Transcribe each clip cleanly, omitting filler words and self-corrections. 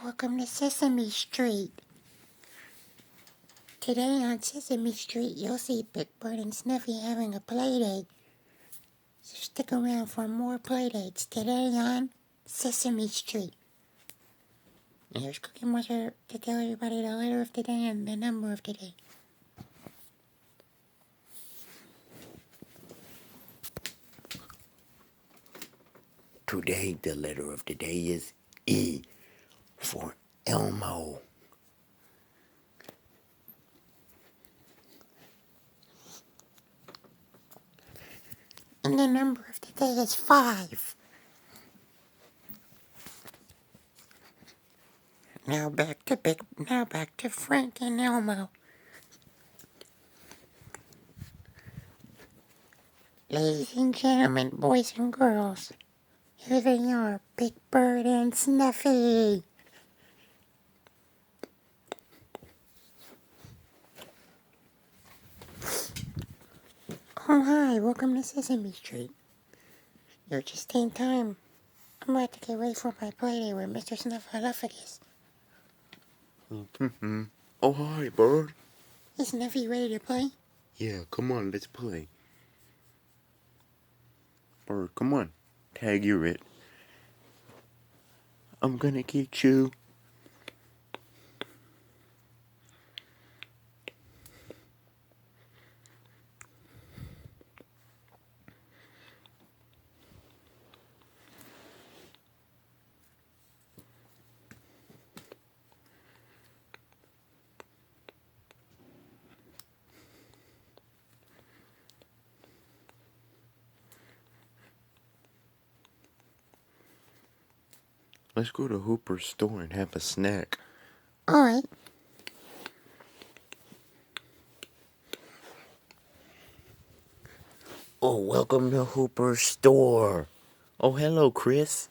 Welcome to Sesame Street. Today on Sesame Street, you'll see Big Bird and Snuffy having a play date. So stick around for more play dates today on Sesame Street. And here's Cookie Monster to tell everybody the letter of the day and the number of the day. Today, the letter of the day is E for Elmo. And the number of the day is 5. Now back to Frank and Elmo. Ladies and gentlemen, boys and girls, here they are, Big Bird and Snuffy. Oh, hi, welcome to Sesame Street. You're just in time. I'm about to get ready for my playdate with Mr. Snufflepagus. Oh, hi, Bird. Is Snuffy ready to play? Yeah, come on, let's play. Bird, come on. Tag, you're it. I'm gonna get you. Let's go to Hooper's store and have a snack. Alright. Oh, welcome to Hooper's store. Oh, hello, Chris.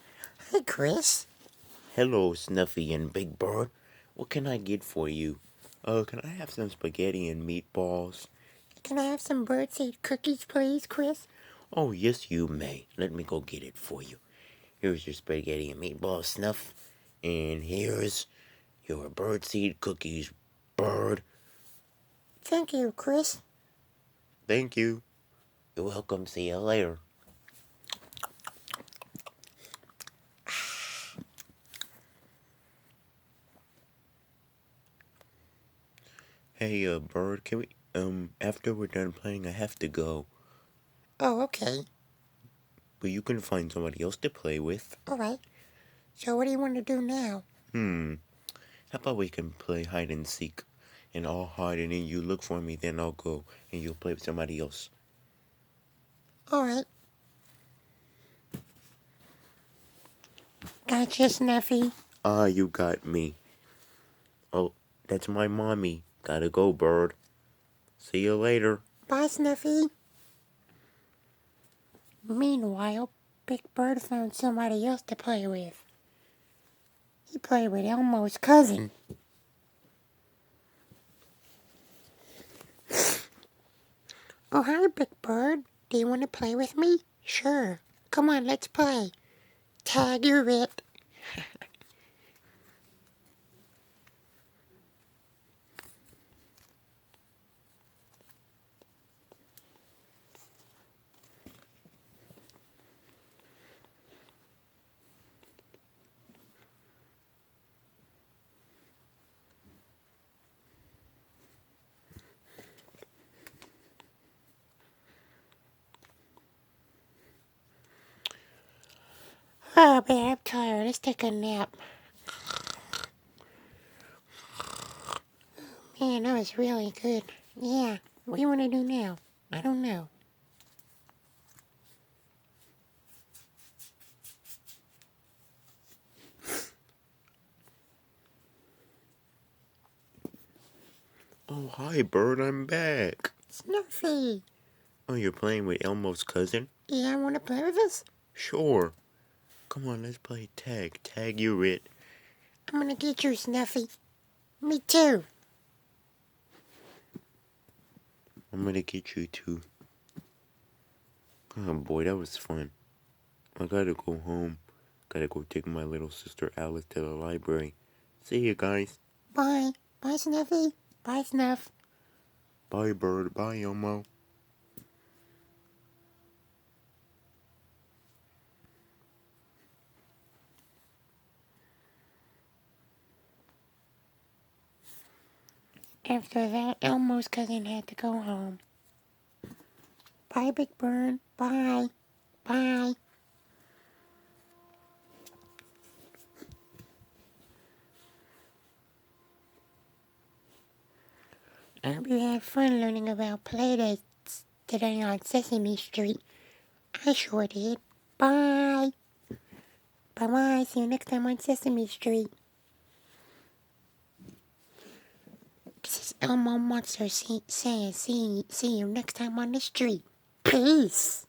Hey, Chris. Hello, Snuffy and Big Bird. What can I get for you? Can I have some spaghetti and meatballs? Can I have some birdseed cookies, please, Chris? Oh, yes, you may. Let me go get it for you. Here's your spaghetti and meatball Snuff. And here's your birdseed cookies, Bird. Thank you, Chris. Thank you. You're welcome. See you later. Hey, Bird, can we, after we're done playing, I have to go. Oh, okay. But you can find somebody else to play with. Alright. So what do you want to do now? How about we can play hide and seek? And I'll hide and then you look for me, then I'll go and you'll play with somebody else. Alright. Gotcha, Snuffy. Ah, you got me. Oh, that's my mommy. Gotta go, Bird. See you later. Bye, Snuffy. Meanwhile, Big Bird found somebody else to play with. He played with Elmo's cousin. Oh, hi, Big Bird. Do you want to play with me? Sure. Come on, let's play. Tag, you're it. Oh, man, I'm tired. Let's take a nap. Man, that was really good. Yeah, what do you want to do now? I don't know. Oh, hi, Bird, I'm back. Snuffy. Oh, you're playing with Elmo's cousin? Yeah, want to play with us? Sure. Come on, let's play tag. Tag, you're it. I'm gonna get you, Snuffy. Me too. I'm gonna get you too. Oh boy, that was fun. I gotta go home. Gotta go take my little sister Alice to the library. See you guys. Bye. Bye, Snuffy. Bye, Snuff. Bye, Bird. Bye, Elmo. After that, Elmo's cousin had to go home. Bye, Big Bird. Bye. Bye. I hope you had fun learning about playdates today on Sesame Street. I sure did. Bye. Bye-bye. See you next time on Sesame Street. This is Elmo Monster saying see you next time on the street. Peace.